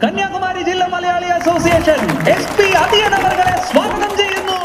കന്യാകുമാരി ജില്ലാ Malayali association SP Athiyan അവരെ സ്വാഗതം ചെയ്യുന്നു.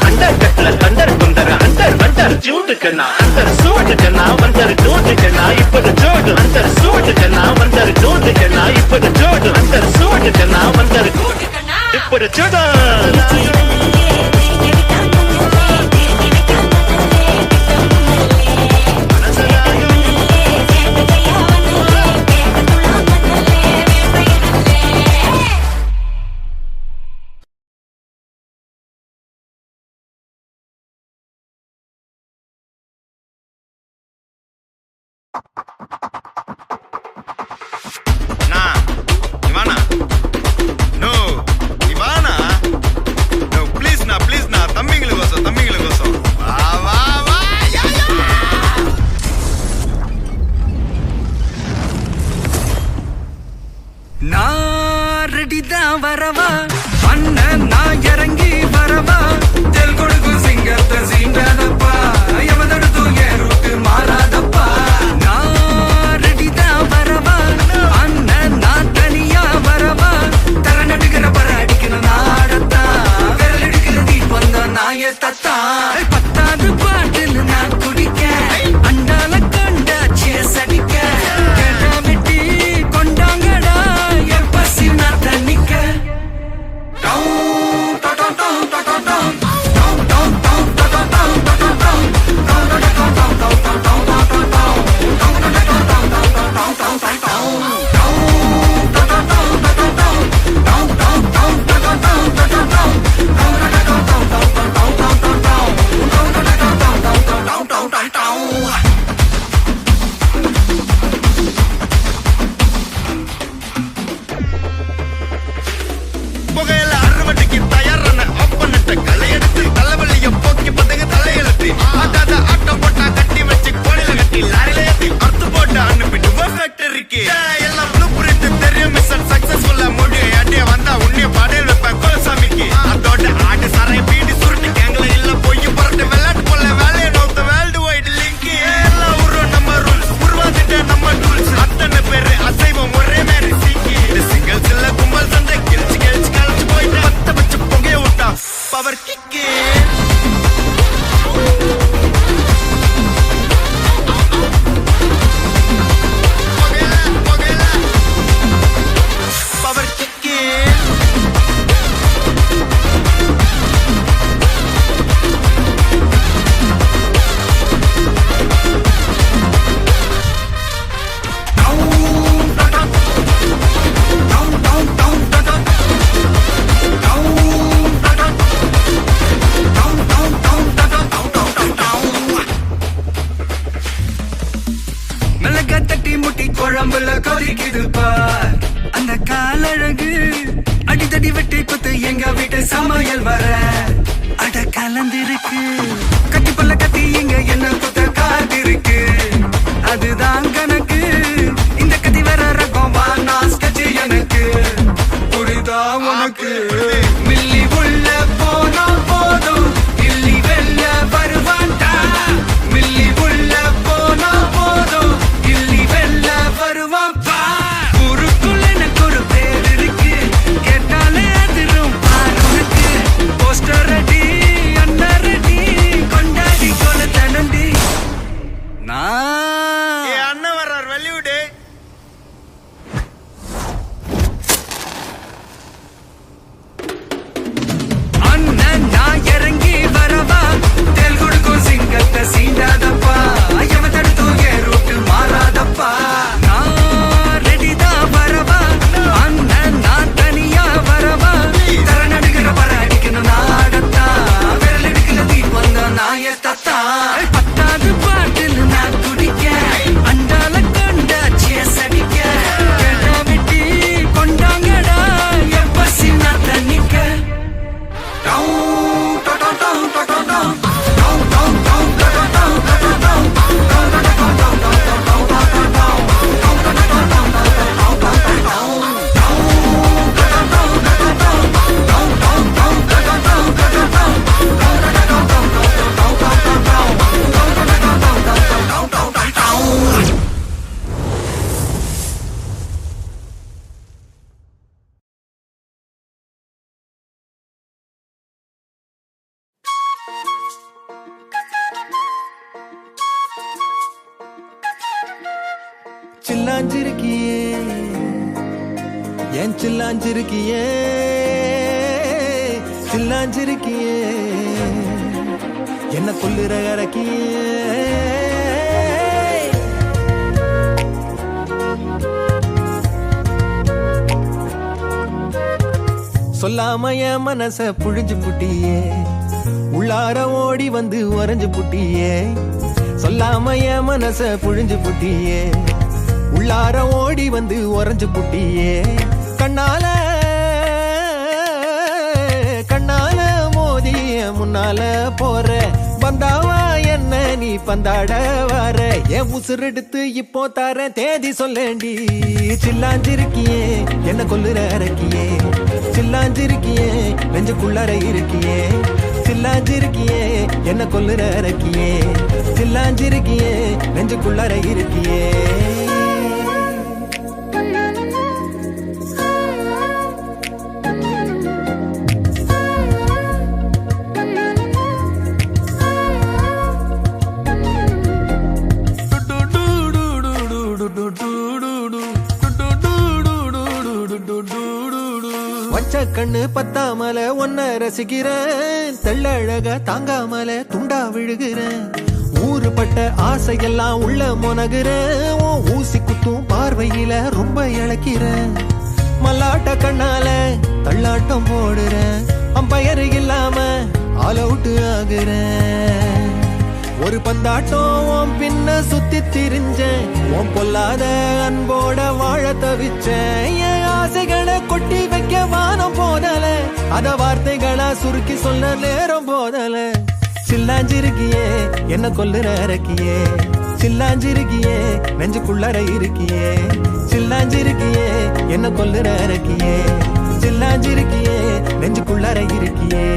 अंडर कटल कंडर कुंदर अंडर वंडर जूट कना अंदर सूट कना वंडर जूट कना इपद जोड़ अंदर सूट कना वंडर जूट कना इपद जोड़ अंदर सूट कना वंडर जूट कना इपद जोड़ வரவா அண்ணன் நான் இறங்கி வரவா தெல் கொடுக்கு சிங்கத்தை சீண்டாதப்பா எவதடுத்து ஏறுட்டு மாறாதப்பா நான் மிளகா தட்டி முட்டி குழம்புல கொதிக்குது பார் அந்த காலழகு அடித்தடி வெட்டி குத்து எங்க வீட்டு சமையல் வர அட கலந்திருக்கு கட்டி பல்ல கட்டி இங்க என்ன குத்த காத்திருக்கு அதுதான் கணக்கு இந்த கதி வர ரகம் வானா ஸ்கெட்ச் எனக்கு புரிதா உனக்கு மில்லி உள்ள போனா போதும் இல்லி வெல்ல வருவான்டா மில்லி உள்ள போனா போதும் இல்லி வெல்ல வருவான் பா ஊருக்குள்ள எனக்கு ஒரு பேர் இருக்கு கேட்டாலே அதிரும் பாருனுக்கு போஸ்டர் ரெடி அண்ணன் ரெடி கொண்டாடி கொல தனண்டி அண்ணன் வர்றார் வெளியூடு அண்ணன் நான் இறங்கி வரவா தெல் கொடுக்கும் சிங்கத்தை சீண்டாதப்பா எவ தடுத்தும் என் ரூட்டு மாறாதப்பா நான் ரெடிதான் வரவா அண்ணன் நான் தனியா வரவா தர நடுகிற பர அடிக்கணும் நாடத்தா விரல் எடுக்கல தீ வந்த நாய தத்தா பத்தாவது பாட்டில் நான் குடிக்க அண்டால கொண்டா சேஸ் அடிக்க கேட்டா வெட்டி கொண்டாங்கடா எப்ப சின்ன தண்ணிக்க சில்லாஞ்சிருக்கியே ஏன் சில்லாஞ்சிருக்கியே சில்லாஞ்சிருக்கியே என்ன கொல்லுற இறக்கியே சொல்லாம என் மனச புழிஞ்சு புட்டியே உள்ளார ஓடி வந்து உறைஞ்சு புட்டியே சொல்லாம என் மனச புழிஞ்சு புட்டியே உள்ளார ஓடி வந்து உறைஞ்சு புட்டியே கண்ணால கண்ணால மோதி முன்னால போற வந்தாவா என்ன நீ பந்தாட வர என் உசுரெடுத்து இப்போ தர தேதி சொல்லேண்டி சில்லாஞ்சிருக்கியே என்ன கொல்லுற இறக்கியே சில்லாஞ்சிருக்கியே நெஞ்சுக்குள்ளற இருக்கியே சில்லாஞ்சிருக்கியே என்ன கொல்லுற இறக்கியே சில்லாஞ்சிருக்கியே நெஞ்சுக்குள்ளற இருக்கியே கண்ணு பத்தாமல ஒன்ன ரசிக்கிறேன் தெள்ளழக தாங்காமல துண்டா விழுகிறேன் ஊறுபட்ட ஆசையெல்லாம் உள்ள முனகுறேன் ஊசி குத்தும் பார்வையில ரொம்ப இழக்கிறேன் மல்லாட்ட கண்ணால தள்ளாட்டம் போடுறேன் அம்பயரு இல்லாம ஆல் அவுட் ஆகுறேன் ஒரு பந்தாட்டம் பின்ன சுத்தி திரிஞ்சேன் உன் பொல்லாத அன்போட வாழ தவிச்சேன் என் ஆசைகளை கொட்டி வைக்க வானம் போதல அத வார்த்தைகளா சுருக்கி சொல்ல நேரம் போதல சில்லாஞ்சிருக்கியே என்ன கொல்லுற இறக்கியே சில்லாஞ்சிருக்கியே நெஞ்சுக்குள்ளற இருக்கியே சில்லாஞ்சிருக்கியே என்ன கொல்லுற இறக்கியே சில்லாஞ்சிருக்கியே நெஞ்சுக்குள்ளற இருக்கியே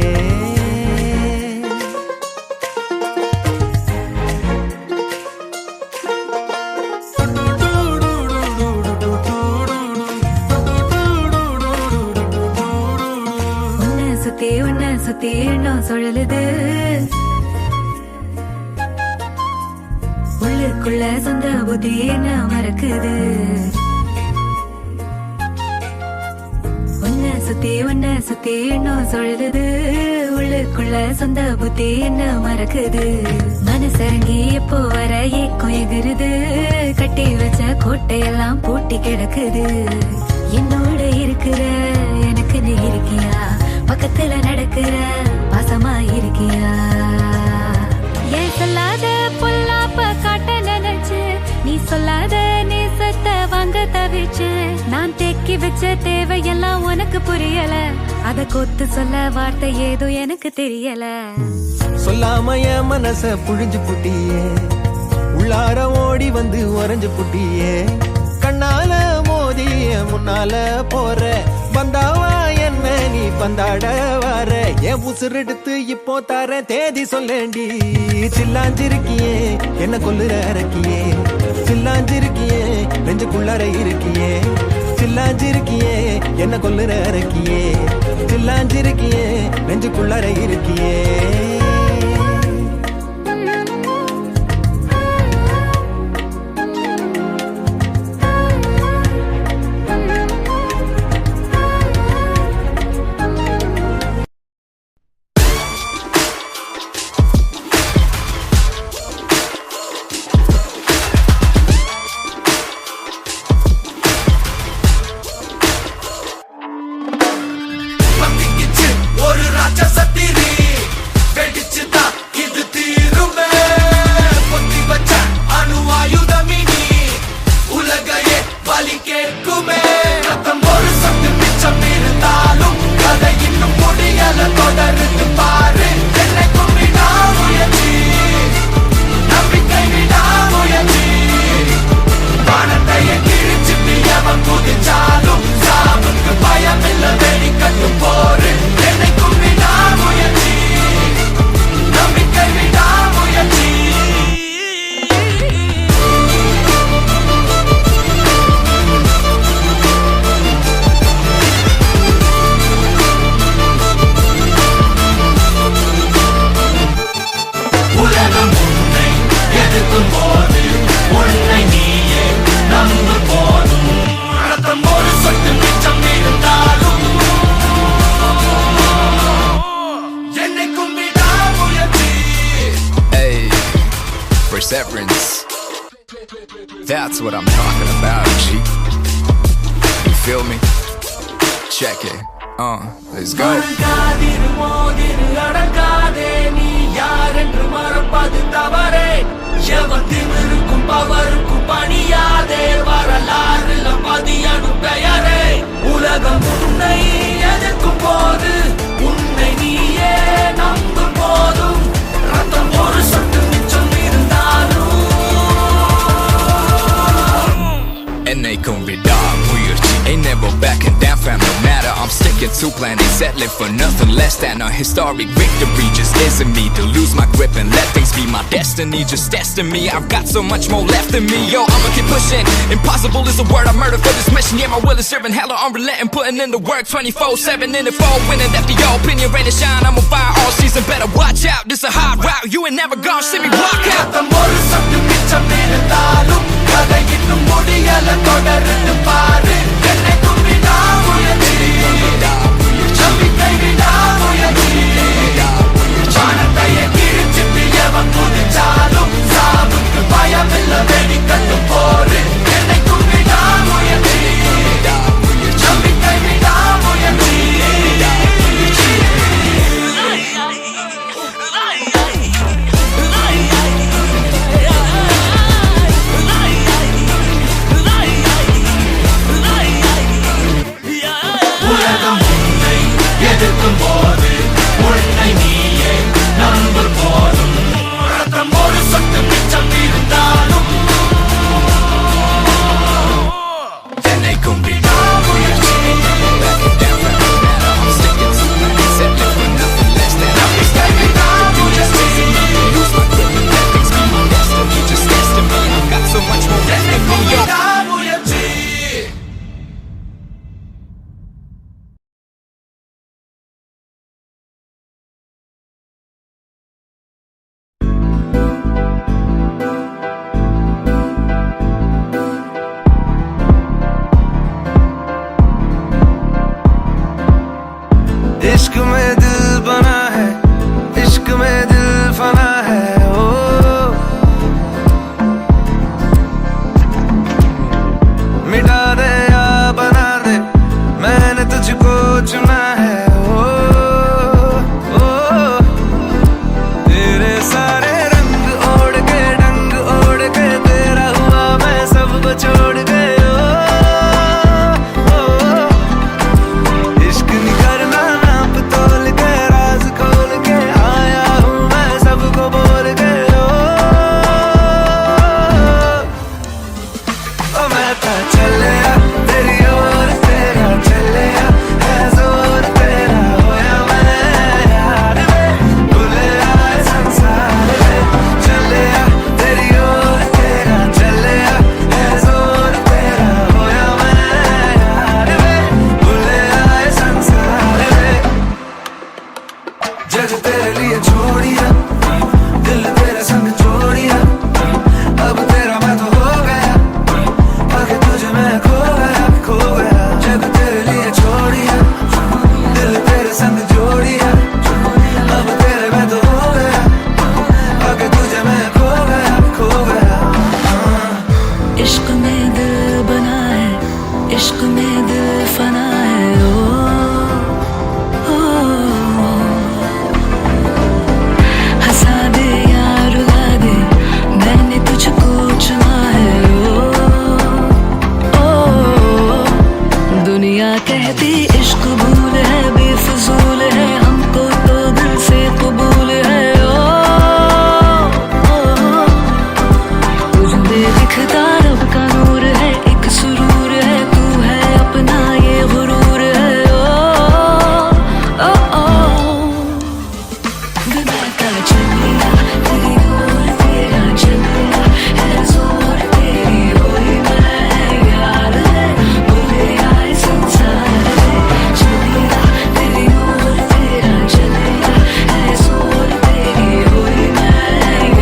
சுத்தி எண்ணம் சுழலுது உள்ளுக்குள்ள சொந்த புத்தி என்ன மறக்குது உன்ன சுத்தி எண்ணம் சுழலுது உள்ளுக்குள்ள சொந்த புத்தி என்ன மறக்குது மனசரங்கி எப்போ வர ஏக்கம் எகுருது கட்டி வச்ச கோட்டையெல்லாம் பூட்டி கிடக்குது என்னோட இருக்கிற எனக்கு நீ இருக்கியா பக்கத்துல நடக்கிற பாசமா இருக்கியா ஏன் சொல்லாத பொல்லாப்ப காட்ட நினைச்சு நீ சொல்லாத தவிச்சேன். நான் தேக்கி வச்ச தேவையெல்லாம் உனக்கு புரியல. அத கொத்து சொல்ல வார்த்தை ஏதோ எனக்கு தெரியல. சொல்லாம என் மனச புழிஞ்சு புட்டியே, உள்ளார ஓடி வந்து உறைஞ்சு புட்டியே. கண்ணால மோதிய முன்னால போற பந்தாவா என்ன நீ பந்தாட வர. என் உசுரெடுத்து இப்போ தர தேதி சொல்லேண்டி. சில்லாஞ்சிருக்கியே என்ன கொல்லுற அரக்கியே, சில்லாஞ்சிருக்கியே நெஞ்சுக்குள்ளார இருக்கியே. சில்லாஞ்சிருக்கியே என்ன கொல்லுற அரக்கியே, சில்லாஞ்சிருக்கியே நெஞ்சுக்குள்ளார இருக்கியே. ஒரு ராட்சசத்திரி வெடிச்சுதான் இது தீருமே. பொத்தி வச்ச அணு ஆயுதமினி உலகையே பலி கேட்குமே. ரத்தம் ஒரு சொட்டு மிச்சம் இருந்தாலும் கதை இன்னும் முடியல, தொடர்ந்து பாரு. என்னைக்கும் விடாமுயற்சி, நம்பிக்கை விடாமுயற்சி. வானத்தைய கிழிச்சிட்டு எவன் குதிச்சாலும் சாவுக்கு பயமில்ல, வெடிக்கட்டு போரு. என்னைக்கும் விடாமுயற்சி, நம்பிக்கை விடாமுயற்சி. உலகம் உன்னை எதிர்க்கும் போது உன்னை நீயே நம்பு போதும். ரத்தம் ஒரு சொட்டு மிச்சம் இருந்தாலும் என்னைக்கும் விடாமுயற்சி. Hey, perseverance. That's what I'm talking about, G. You feel me? Check it. Let's go. மறக்காதிரு, மோதிரு, Adangathey. நீ யார் என்று மறப்பது தவறே. எவன் திமிருக்கும் பவருக்கும் பணியாதே. வரலாறுல பதியனும் பெயரே. உலகம் உன்னை எதிர்க்கும் போது உன்னை நீயே நம்பும் போதும் ரத்தம் ஒரு சொட்டு மிச்சம் இருந்தாலும் என்னைக்கும் விடாமுயற்சி. Ain't never backing down, fam, no matter. I'm sticking to plan, ain't settling for nothing less than a historic victory. Just isn't me to lose my grip and let things be my destiny. Just testing me, I've got so much more left in me. Yo, I'ma keep pushing. Impossible is a word I murder for this mission. Yeah, my will is serving hella unrelenting, putting in the work 24/7 in the fall, winning after your opinion, rain and shine. I'm on fire all season, better watch out. This a hard route, you ain't never gonna see me walk out. ரத்தம் ஒரு சொட்டு மிச்சம் இருந்தாலும் கதை இன்னும் முடியல, தொடர்ந்து பாரு. என்னைக்கும் விடாமுயற்சி, நம்பிக்கை விடாமுயற்சி. வானத்தைய கிழிச்சிட்டு எவன் குதிச்சாலும் சாவுக்கு பயமில்ல, வெடிக்கட்டு போரு. என்னைக்கும் விடாமுயற்சி, நம்பிக்கை விடாமுயற்சி. इश्क में दिल बना है, इश्क में दिल फना है। ओ हंसा दे या रुला दे, मैंने तुझको चुना है। ओ दुनिया कहती इश्क भूल है, बेफजूल है, हमको तो दिल से कबूल है। तुझे दिखता रब का नूर है, एक सुरूर है, तू है अपना ये गुरूर है। ओ विदाता चलिया तेरी ओर तेरा चलिया है जोर तेरी होई मैं यार है बोले आए संसार है। चलिया तेरी ओर तेरा चलिया है जोर तेरी होई मैं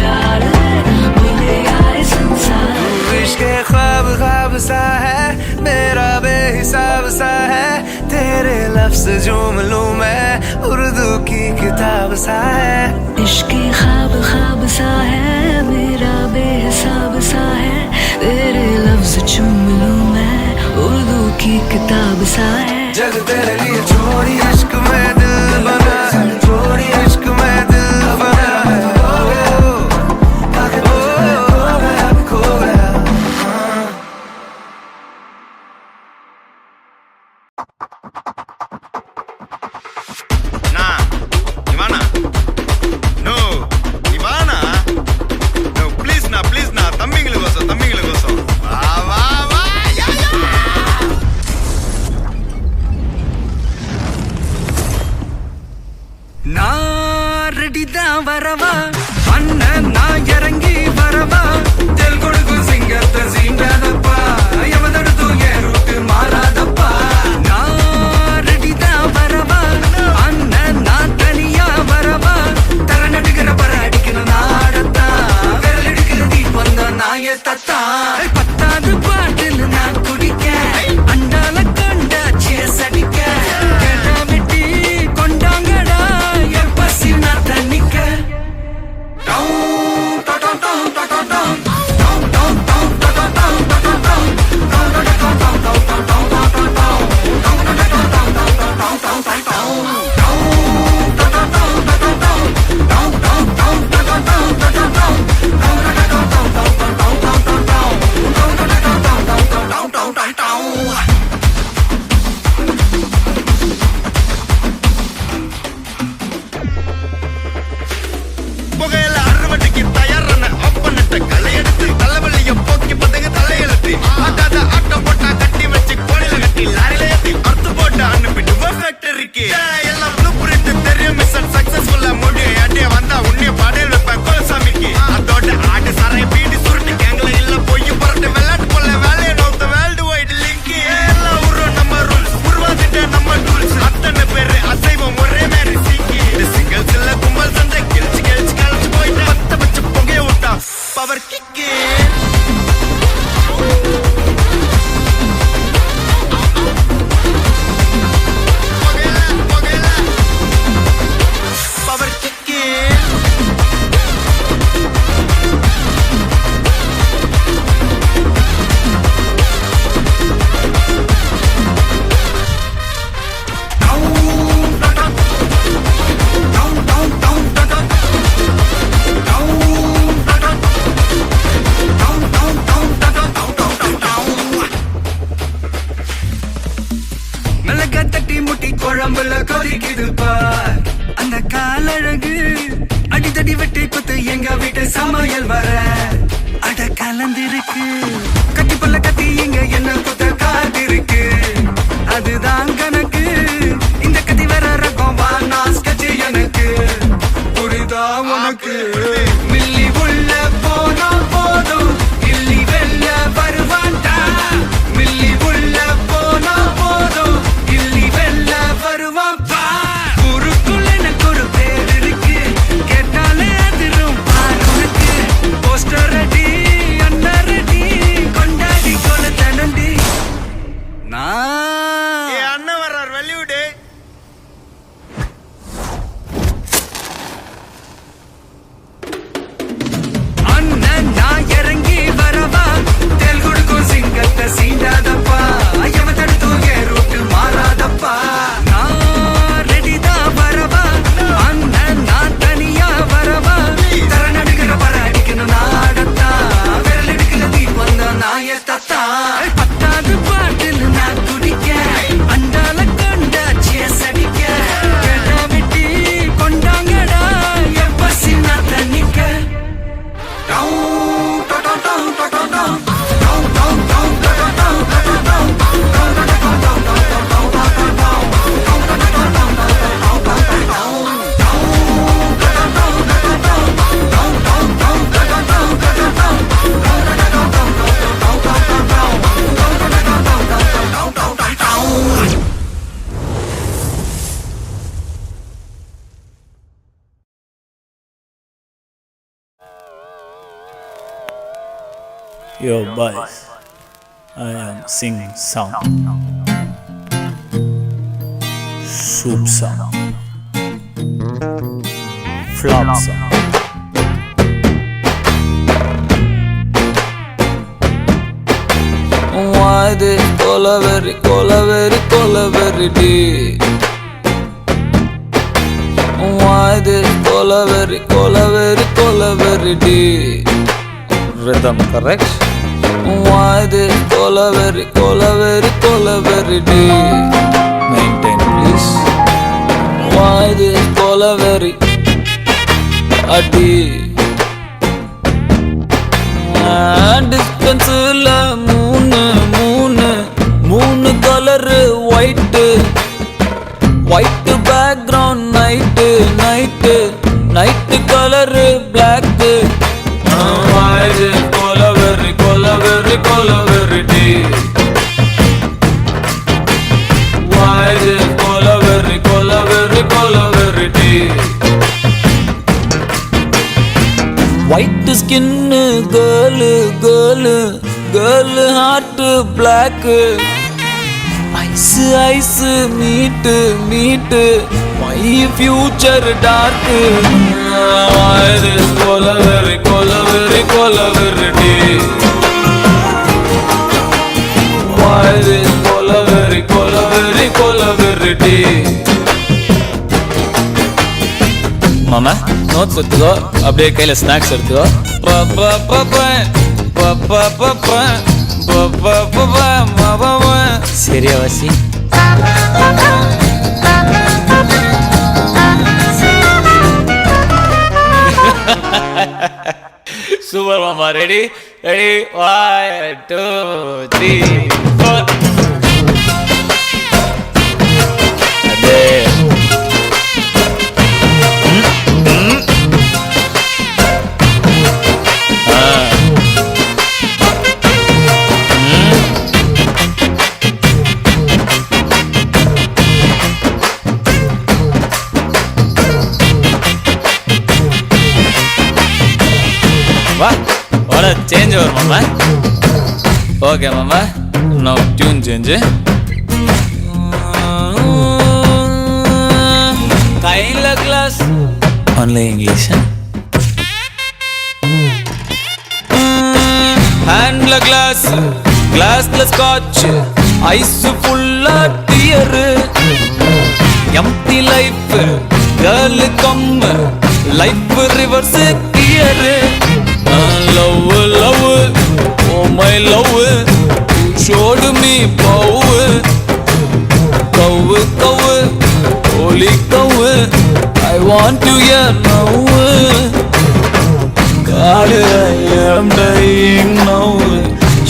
यार है बोले आए संसार। इश्क ख्वाब ख्वाब सा है, मेरा बेहिसाब सा है, तेरे लफ्ज झूम लूं मैं, उर्दू की किताब सा है। इश्क ख्वाब ख्वाब सा है, मेरा बेहिसाब सा है, तेरे लफ्ज चूम लूं मैं, उर्दू की किताब सा है। जग तेरे लिए छोड़ी इश्क में दिल बना है, छोड़ी इश्क में दिल बना है। खो गया Nah, Ivana. No, Ivana. No, please na, தம்பிங்களுக்கு கோசம். வா. யா. நான் ரெடி தான் வரவா, அண்ணன் நான் இறங்கி வரவா, தெல் கொடுக்கும் சிங்கத்தை சீண்டாதப்பா, எவதடுத்தும் என் ரூட்டு மாறாதப்பா. நான் ரெடி தான் வரவா, அண்ணன் நான் தனியா வரவா, தர நடுக்கிற பர அடிக்கணும் நாடத்தா, விரல் எடுக்கிற தீப் வந்தா நாய தத்தா. பத்தாவது பாட்டில் நான் குடிக்க, அண்டால கண்டா சேஸ் அடிக்க, கேட்டா வெட்டி கொண்டாங்கடா என் பசி நான் தண்ணிக்க. புகையில அறுவடைக்கு தயாரான அப்பனட்ட களையெடுத்து தலைவலிய போக்கி பதங்க தலையெழுத்து ஆட்டாத ஆட்டம் போட்டா கட்டி வச்சு கோடில கட்டி லாரில ஏத்தி அறுத்து போட்டு அனுப்பிட்டு ஃபேக்டரிக்கு எல்லாம் ப்ளூ பிரிண்ட் தெரியும் மிஷன் சக்சஸ்ஃபுல்லா முடியும் அடியே வந்தா உன்னைய பாடையில் வைப்பேன் கோலசாமிக்கு அதோட ஆடு சாரை பீடி சுருட்டு கேங்கல இல்ல போய் புரட்டு விளையாட்டு போல வேலையை நோத்த வேர்ல்டு வைடு லிங்க் எல்லாம் உருவம் நம்ம ரூல்ஸ் உருவாக்கிட்ட நம்ம டூல்ஸ் அத்தனை பேரு அசைவம் ஒரே மாதிரி சீக்கி சிங்கிள்ஸ் இல்ல கும்பல் சந்தை கிழிச்சு கழிச்சு போயிட்டு பத்த பச்சை புகைய விட்டா பவர் கிக்கு பவர் கிக்கு மிளகா தட்டி முட்டி குழம்புல கொதிக்குது பார், அந்த காலழகு அடித்தடி வெட்டி குத்து எங்க வீட்டு சமையல் வர அட கலந்திருக்கு. கட்டி புள்ள கத்தி இங்க என்ன குத்த காத்திருக்கு, அதுதான் கணக்கு. இந்த கத்தி வர ரகம் வா நான் ஸ்கெட்ச் எனக்கு புரிதா உனக்கு. மில்லி உள்ள போனா போதும், இல்லி வெல்ல வருவான்டா. மில்லி உள்ள போனா போதும், இல்லி வெல்ல வருவான் பார். ஊருக்குள்ள எனக்கு ஒரு பேர் இருக்கு, கேட்டாலே அதிரும் பார் உனக்கு. போஸ்டர் ரெடி, அண்ணா ரெடி, கொண்டாடி கொலை தனண்டி. நான் அண்ணன் வர்றார் வெளியூடு. பத்தாவது பாட்டில் நான் குடிக்க அண்டால கொண்டாச்சிய சடிக்க கடை வெட்டி கொண்டாங்கடா எப்ப சின்ன தண்ணிக்க Yo boys, I am singing song, soup song, flop song. Why this colaveri, colaveri, colaveri deep? Why this colaveri, colaveri, colaveri deep? Rhythm correct? Why this colaveri, colaveri, colaveri deep? Maintain please. Why this colaveri a deep? Distance la moon color white background night color black. Why this colaveri, colaveri, colaveri deep? Why this colaveri, colaveri, colaveri deep? White skin girl heart black. Ice meet my future dark. Why this colaveri, colaveri, colaveri deep? Why this colaveri, colaveri, colaveri deep? மாமா notes எடுத்துக்கோ, அப்படியே கையில snacks எடுத்துக்கோ. சரியா வாசி? Super மாமா. Ready ready 1 2 3 4. அதே what a change over mama. Okay mama, now tune change. Kaila glass only English. Hand la glass la scotch, ice full of tear. Empty life, girl come, life reverse gear. Love, oh my love, you showed me power. Cow, holy cow, I want you here now. God, I am dying now.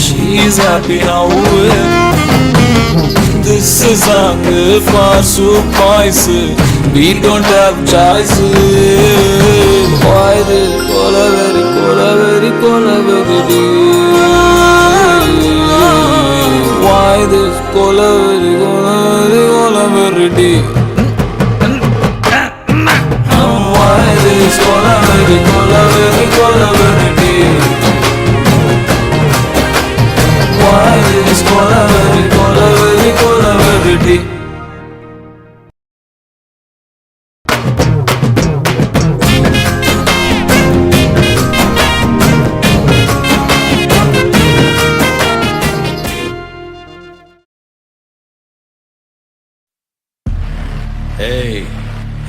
She's happy now. This is song for soup boys. We don't have choice. Why this colaveri, colaveri, colaveri deep? Why this colaveri, colaveri, colaveri deep? Why this colaveri, colaveri, colaveri deep? Why this colaveri, colaveri, colaveri deep? ஏய்,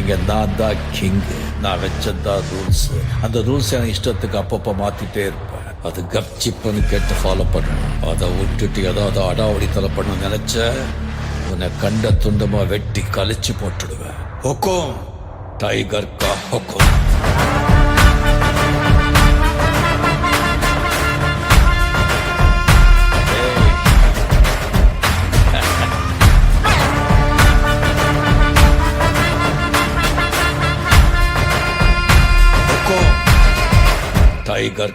இங்க நான் தான் king. நான் வச்சதான் rules. அந்த rules எனக்கு இஷ்டத்துக்கு அப்பப்போ மாத்திட்டே இருப்பேன். அது கப்சிப்புன்னு கேட்டு ஃபாலோ பண்ணணும். அதை விட்டுட்டு ஏதாவது அடாவடி தலை பண்ண நினைச்ச உன்னை கண்ட துண்டமா வெட்டி கழிச்சு போட்டுடுவேன். ஹொக்கும் டைகர் கா ஹொக்கும். டைகர்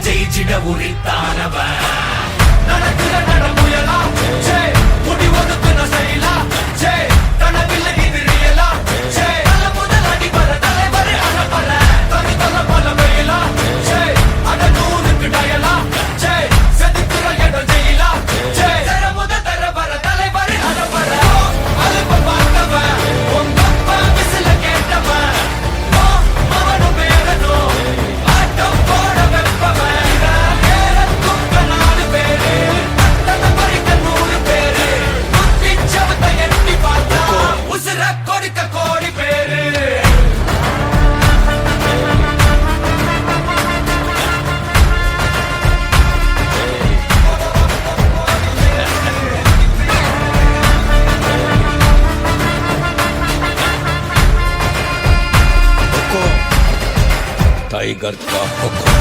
ஜெயிச்சிட உரித்தானவன் நடக்கிற நடமுயலா முடி ஒதுக்குன செயலா கனவில்ல இது ரியலா நல்ல முதல் அடிபர தலைவர் அனப்பற தனி தல பல வெயிலா அட நூறுக்கு டயலா செதுக்குற இடம் ஜெயிலா தர முத தர வர தலைவர் அனப்பற அலுப்ப பார்த்தவன் உங்க அப்பா விசில கேட்டவன் அவனும் பேரனும் ஆட்டம் போட வெப்பவன் டைகர் கா ஹொக்கும்.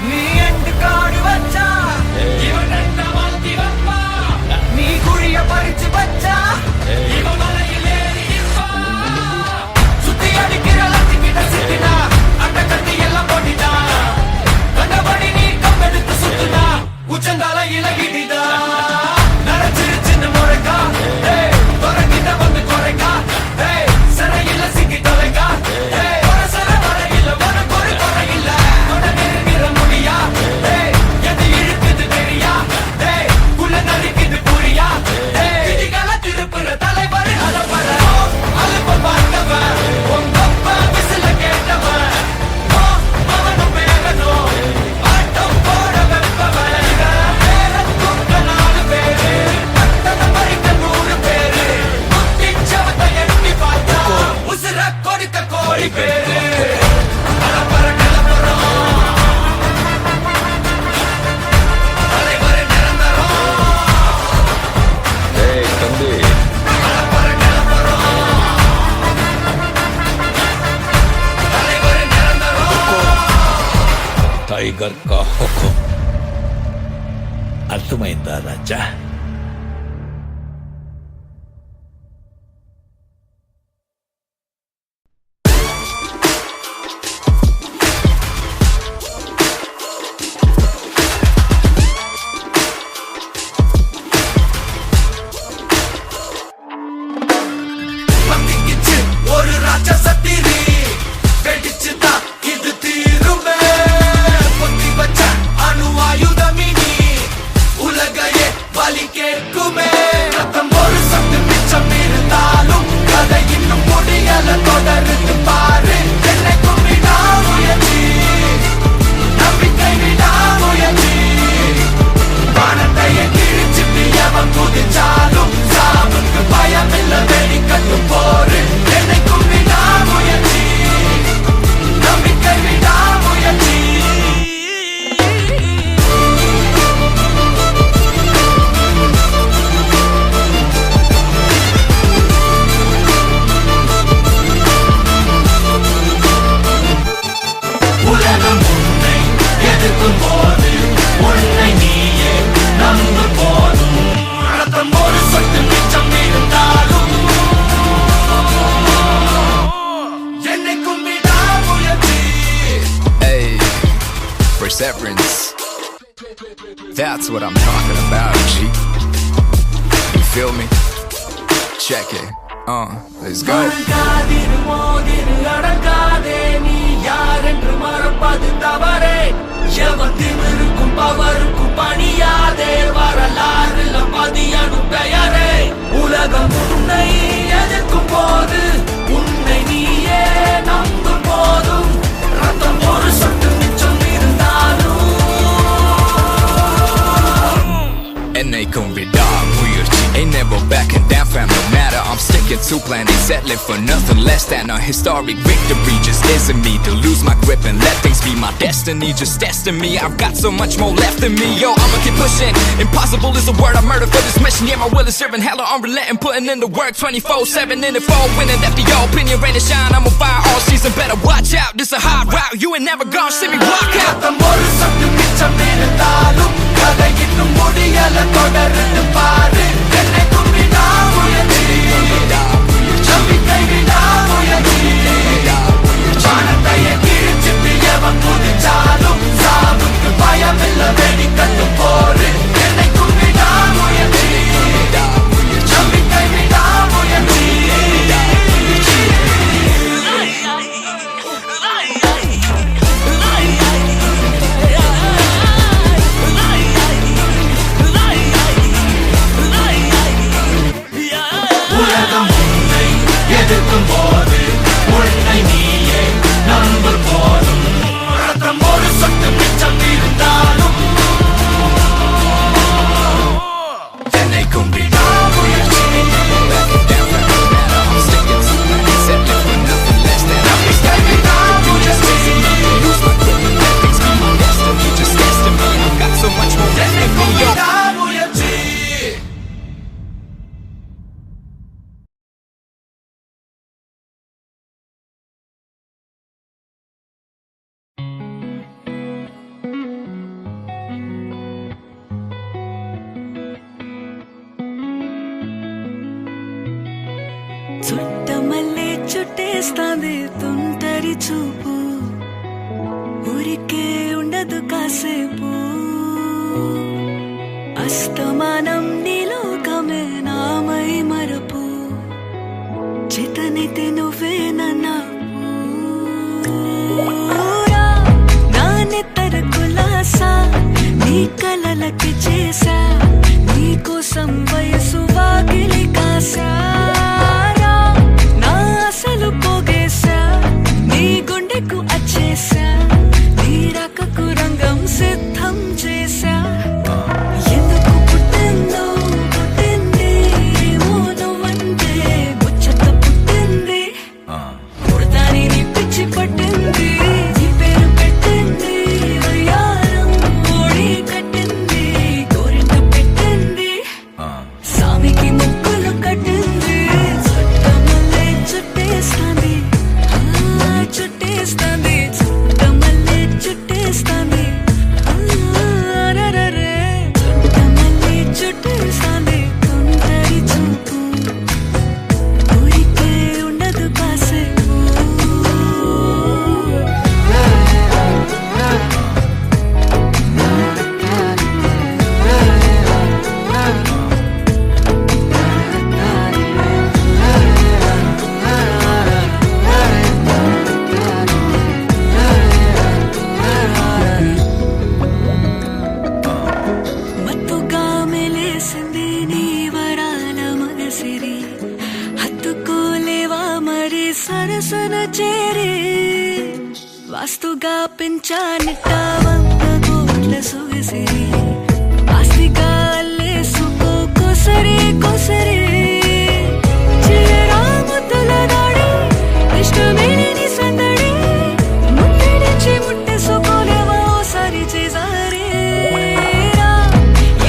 நீ எண்டு காடு வச்சா இவன் என்ன மாத்தி வைப்பா நீ குழிய பறிச்சு வச்சா இவன் மலையில் ஏறி இருப்பா சுத்தி அடிக்கிற லட்சிக்கிட்ட சிக்கினா அட்ட கட்டி எல்லாம் போட்டிட்டா கண்டபடி நீ கம்பெடுத்து சுத்துனா உச்சந்தால இலகிடிதா நரைச்சிருச்சுன்னு முறைக்கா தொடங்கிட்ட வந்து குறைக்கா சிறையில சிக்கி தொலைக்கா சர வரையில உனக்கு ஒரு குறையில்ல நெருங்கிற முடியா எது இழுக்குது தெரியா குள்ள நறுக்குது புரியா விதிகளை திருப்புற தலைவர் அலப்பற அலுப்ப பார்த்தவன் உங்க அப்பா விசில கேட்டவன் அவனும் பேரனும் ஆட்டம் போட வெப்பவன் பேரத்துக்க 4 பேரு பட்டத பறிக்க 100 பேரு முத்தி சவத்தை எட்டி பார்த்தா உசுர கொடுக்க கோடி பேரு அலப்பற கிளப்பறோம் தலைவர் நிரந்தரம் தம்பி அலப்பற கிளப்பறோம் தலைவர் நிரந்தரம் டைகர் கா ஹொக்கும். అర్థమైందా రాజా? பத்திக்கிச்சு ஒரு ராட்சசத்திரி வெடிச்சுதான் இது தீருமே பொத்தி வச்ச அணு ஆயுதமினி உலகையே வலி கேட்குமே ரத்தம் ஒரு சத்து மிச்சம் இருந்தாலும் கதை இன்னும் முடியல தொடருது பாரு என்னைக்கும் விடாமுயற்சி நம்பிக்கை விடாமுயற்சி வானத்தையே கிழிச்சுட்டு எவன் குதிச்சாலும் சாவுக்கு பயமில்ல வெடிக்கட்டும் போரு என்னைக்கும் விடாமுயற்சி நம்பிக்கை விடாமுயற்சி உலகம் உன்னை எதிர்க்கும் போது உன்னை நீயே நம்பு போதும் ரத்தம் ஒரு சொட்டு மிச்சம் இருந்தாலும் என்னைக்கும் விடாமுயற்சி. Hey, perseverance. That's what I'm talking about, G. You feel me? Check it. Let's go. அடங்காதிரு மோதிரு Adangathey நீ யார் என்று மறப்பது தவறே எவன் திமிருக்கும் பவருக்கும் பணியாதே வரலாறுல பதியனு பெயரே உலகம் உன்னை எதிர்க்கும் போது உன்னை நீயே நம்பும் போதும் ரத்தம் ஒரு சொட்டு மிச்சம் இருந்தாலும் என்னைக்கும் விடாமுயற்சி ain't never backing down fam no matter I'm sticking to plan ain't settling for nothing less than a historic victory just isn't me to lose my grip and let things be my destiny just testing me I've got so much more left in me yo I'ma keep pushing impossible is the word I murder for this mission yeah my will is serving hella unrelenting putting in the work 24/7 in the fall winning that be your opinion rain and shine I'm on fire all season better watch out this a hard route you ain't never gonna see me walk out ரத்தம் ஒரு சொட்டு மிச்சம் இருந்தாலும் கதை இன்னும் முடியல தொடர்ந்து பாரு என்னைக்கும் விடாமுயற்சி நம்பிக்கை விடாமுயற்சி வானத்தையே கிழிச்சிட்டு எவன் குதிச்சாலும் சாவுக்கு பயமில்ல வெடிக்கட்டும் போரு என்னைக்கும் விடாமுயற்சி நம்பிக்கை விடாமுயற்சி உலகம் உன்னை எதிர்க்கும் போது உன்னை நீயே நம்பும் போதும் ரத்தம் ஒரு சொட்டு மிச்சம் இருந்தாலும் என்னைக்கும் விடாமுயற்சி చుట్టమల్లే చుట్టేస్తాంది తుంటరి చూపు ఊరికే ఉండదు కాసేపు అస్తమానం నీలోకమే నామై మరపు చేతనైతే నువ్వే నన్నాపు నానెత్తర కులాసా నీ కలలకి చేసా నీ కోసం వయసు వాకిలి కాసా అసలు పోగేశా నీ గుండెకు అచ్చేసా నీ రకకు రంగం సిద్ధం చేశా ఎందుకు పుట్టిందో పుట్టింది ఏమో నువ్వంటే ముచ్చట పుట్టింది పుడతాని నీ పిచ్చి పట్టింది నీ పేరు పెట్టింది వయ్యారం ఓడి కట్టింది గోరింట పెట్టింది సామికి ముక్కులు కట్టింది చుట్టేస్తాంది చుట్టేస్తాంది చుట్టమల్లే చుట్టేస్తాంది చుట్టమల్లే చుట్టేస్తాంది తుంటరి చూపు ఊరికే ఉండదు కాసేపు మత్తుగా మెలేసింది నీ వరాల మగసిరి హత్తుకోలేవా మరి సరసన చేరి వాస్తుగా పెంచానిట్ట 100 కోట్ల సొగసిరి ఆస్తిగా అల్లేసుకో కొసరి కొసరి చిరరాముతుల దాడి ఇష్టమేని సందడి ముట్టడిచి ముట్టేసుకోలేవా ఓసారి చేసారి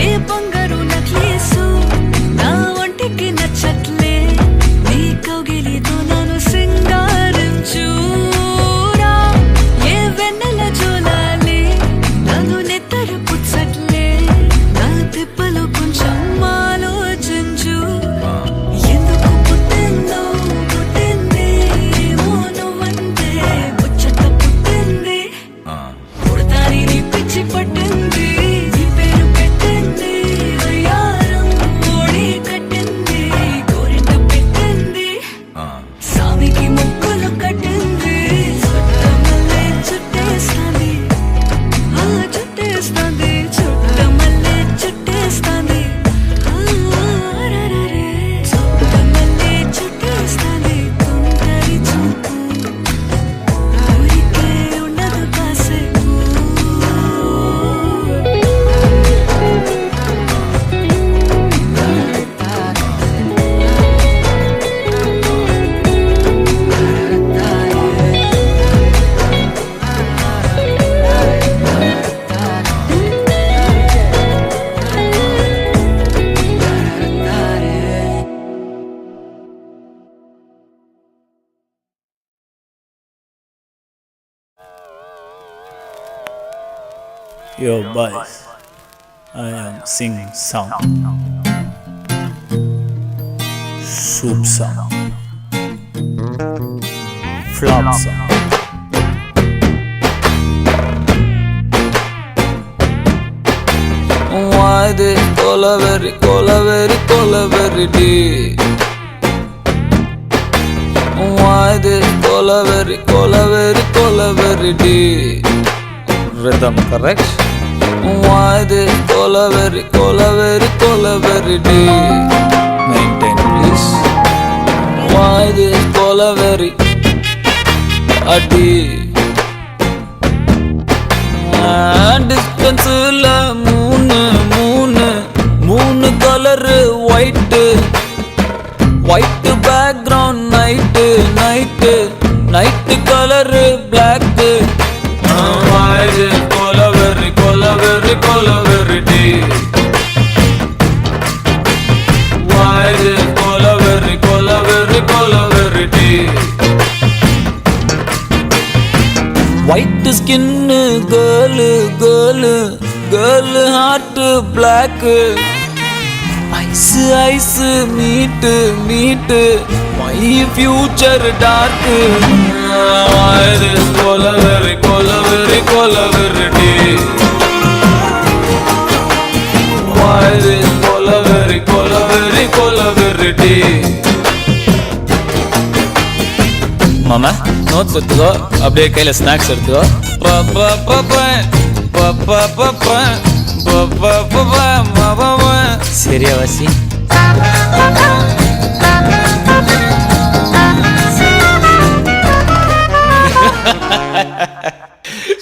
ఏ బంగారు నక్లేసు నా ఒంటికి నచ్చట్లే నీ కౌగిలితో నన్ను సింగారించు ఏ వెన్నెల జోలాలి నన్ను నెత్తరు పుచ్చట్లే your boys. I am Sing Sound. Soup Sound. Flop Sound. Why they colaveri, colaveri, colaveri day? Why they colaveri, colaveri, colaveri day? Rhythm correct? Why they colaveri, colaveri, colaveri day? Maintain please. Why they colaveri a day? Distance la moon color white background night color black. Why is colaveri day? Why is colaveri day? White skin girl heart black. Ice meet my future dark. Why this colaveri day? Why this colaveri day? மாமா notes எடுத்துக்கோ, அப்படியே கையில் snacks எடுத்துக்கோ. சரியா வாசி?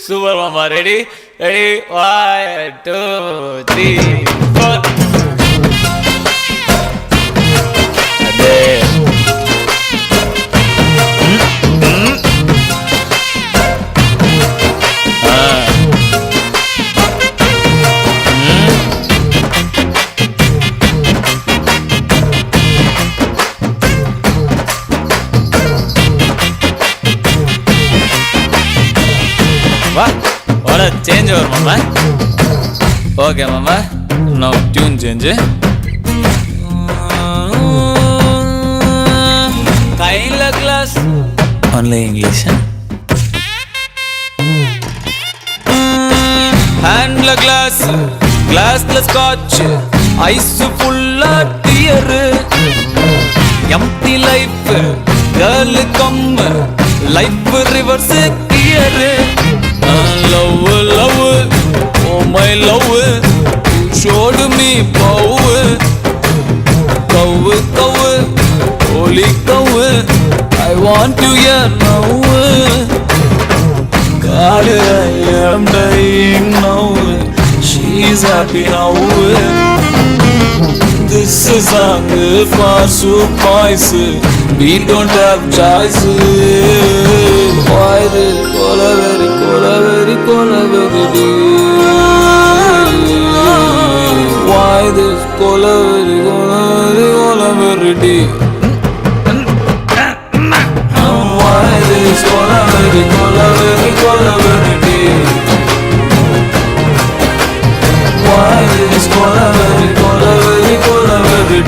Super மாமா. Ready 1 2 3 4. அதே change வரும் மாமா. ஓகே மாமா, நான் டியூன் சேஞ்சு. கையில் கிளாஸ் ஒன்லி இங்கிலீஷ். ஹேண்ட்ல கிளாஸ், கிளாஸ்ல ஸ்காட்ச், ஐஸ் ஃபுல்லா dear. Empty life girl come life reverse gear. Love, oh my love, showed me power. Cow, holy cow, I want you here now. God, I am dying now. She's happy now. This is song for soup boys. We don't have choice. Why the colaveri day? Why this colaveri day? Why this colaveri day? Why this colaveri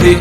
day?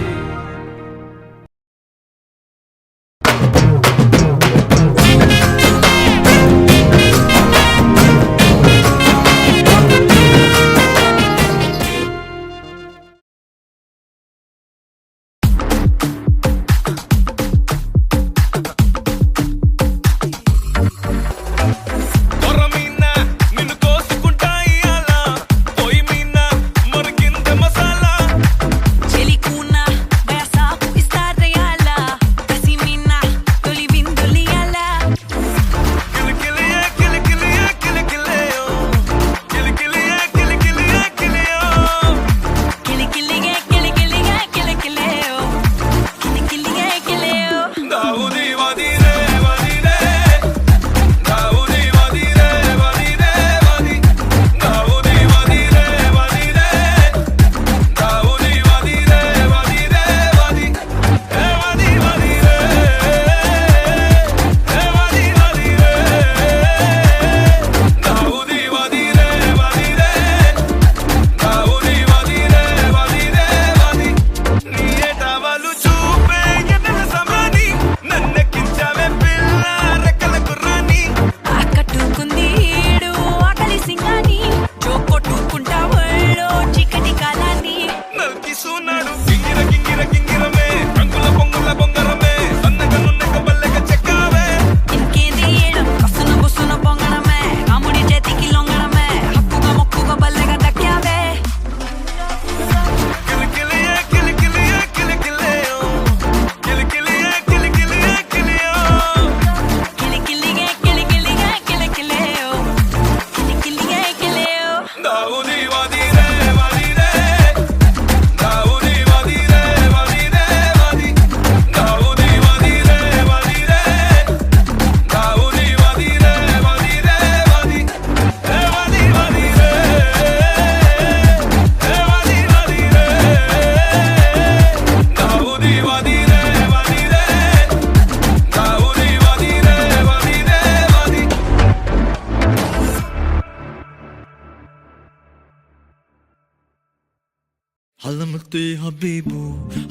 ஹலமத்தே ஹபீபு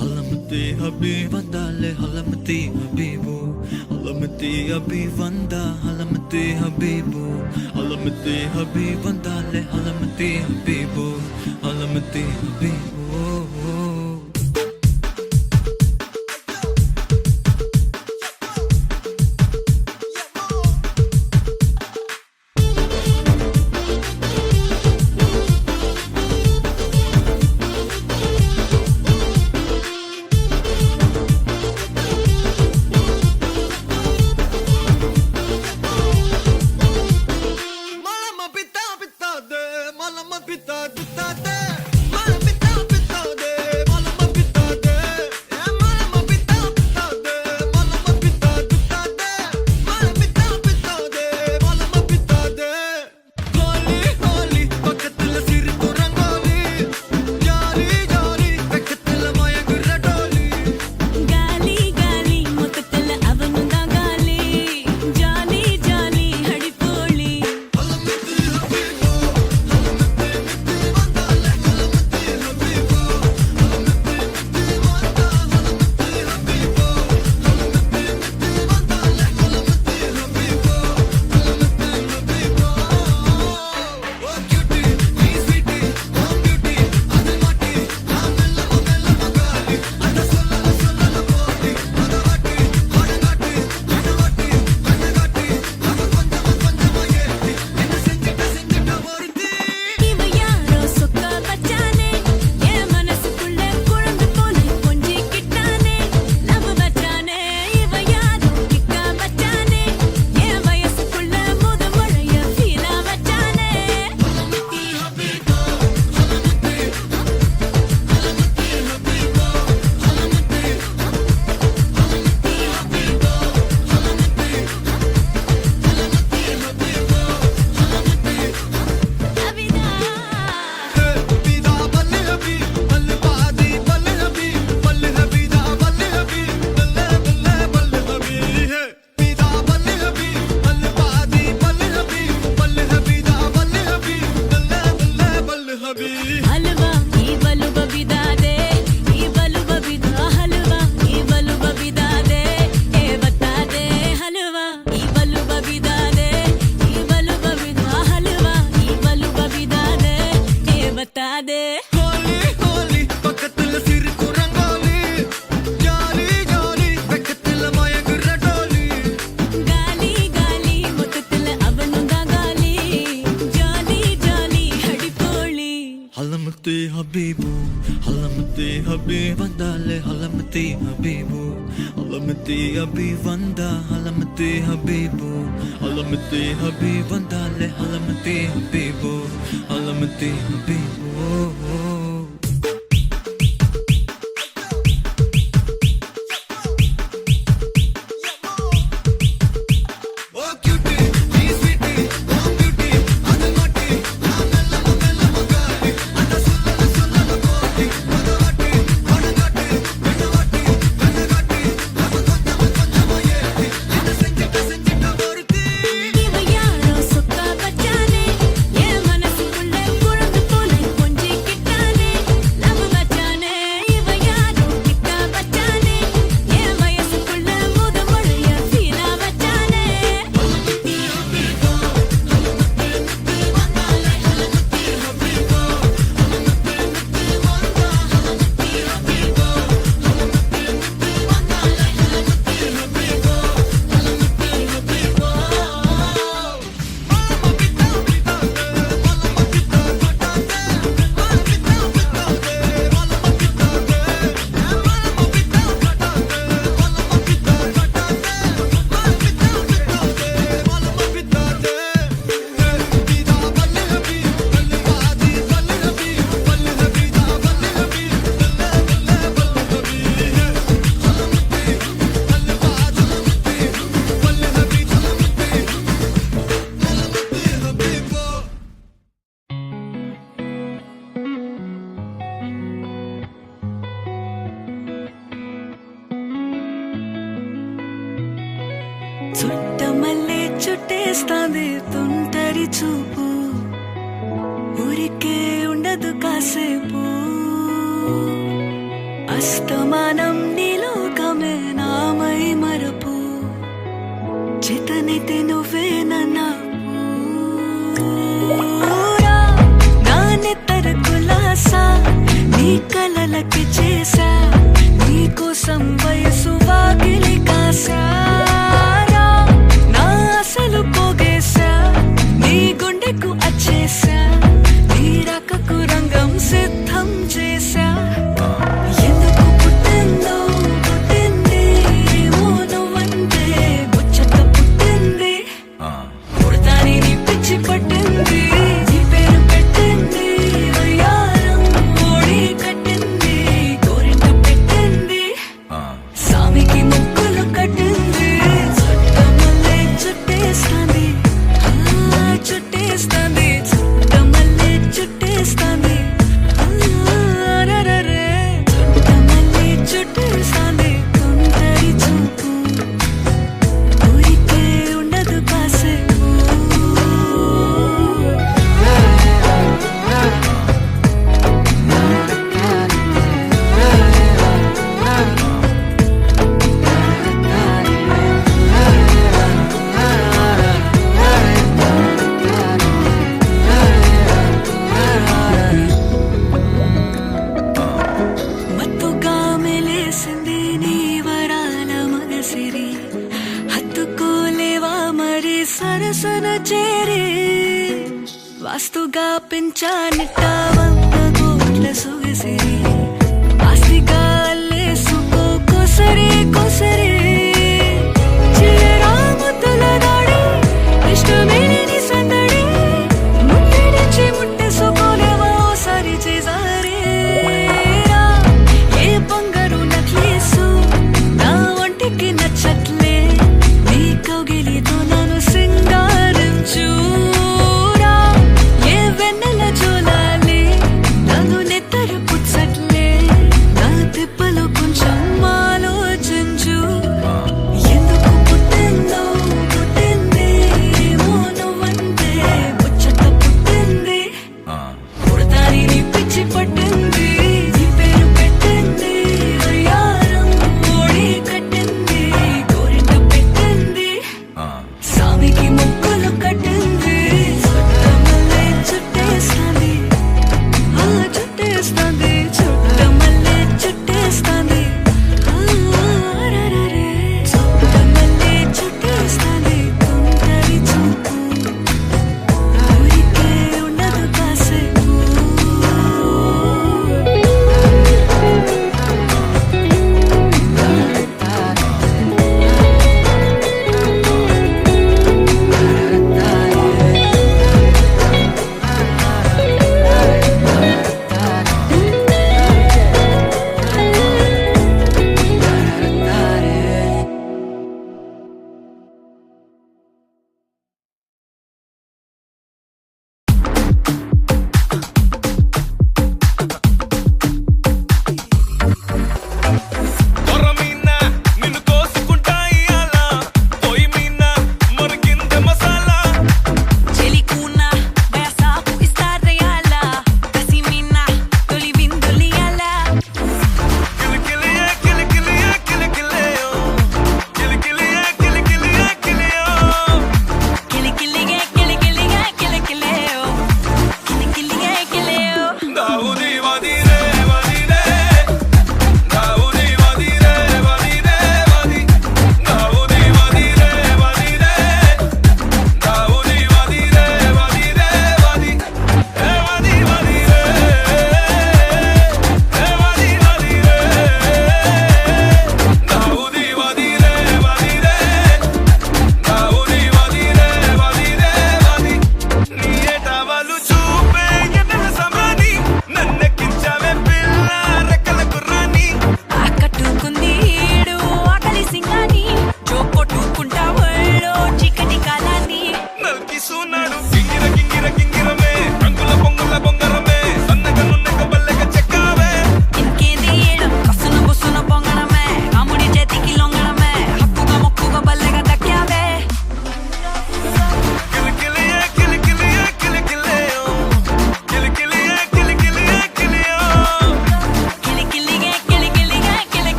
ஹலமத்தே ஹபீப் வந்தாலே ஹலமத்தே ஹபீபு ஹலமத்தே ஹபீப் வந்தா ஹலமத்தே ஹபீபு ஹலமத்தே ஹபீப் வந்தாலே ஹலமத்தே ஹபீபு ஹலமத்தே Habib Habibu, Halamati Habib Vandale, Halamati Habibu, Halamati Habib Vanda, Halamati Habibu, Halamati Habib Vandale, Halamati Habibu, Halamati Habibu. Chuttamalle చుట్టేస్తాంది తుంటరి చూపు ఊరికే ఉండదు కాసేపు అస్తమానం నీలోకమే నామై మరపు చేతనైతే నువ్వే నన్నా నా నెత్తర కులాసా నీ కలలకి చేసా నీ కోసం వయసు వాకిలి కాసా నా అసలు పోగేసా నీ గుండెకు అచ్చేసా నీ రకకు రంగం సిద్ధం చేసా ఎందుకు పుట్టిందో పుట్టింది ఏమో నువ్వంటే ముచ్చట పుట్టింది పుడతాని నీ పిచ్చి పట్టింది నీ పేరు పెట్టింది వయ్యారం ఓడి కట్టింది కోరింట పెట్టింది సామికి ముక్కులు కట్టింది చుట్టమల్లే చుట్టేస్తాంది చుట్టేస్తాంది చుట్టమల్లే చుట్టేస్తాంది అరరరే చుట్టమల్లే చుట్టేస్తాంది తుంటరి చూపు ఊరికే ఉండదు కాసేపు మత్తుగా మెలేసింది నీ వరాల మగసిరి హత్తుకోలేవా మరి సరసన చేరి వాస్తుగా పెంచానిట్ట 100 కోట్ల సొగసిరి ఆస్తిగా అల్లేసుకో కొసరి కొసరి చిల్లరా ముద్దుల దాడి ఇష్టమేని నీ సందడి ముట్టడించి ముట్టేసుకోలేవా ఓసారి చేసారే ఏ బంగారు నక్లీసు నా ఒంటికి నచ్చట్లే నీ కౌగిలితో నన్ను సింగారించురా ఏ వెన్నెల జోలాలి నన్ను నెత్తరు పుచ్చట్లే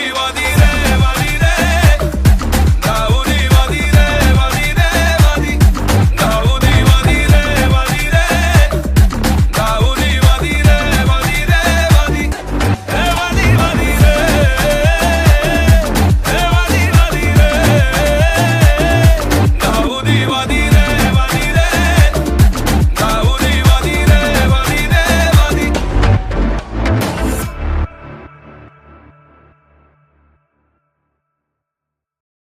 ஜாதிவாதி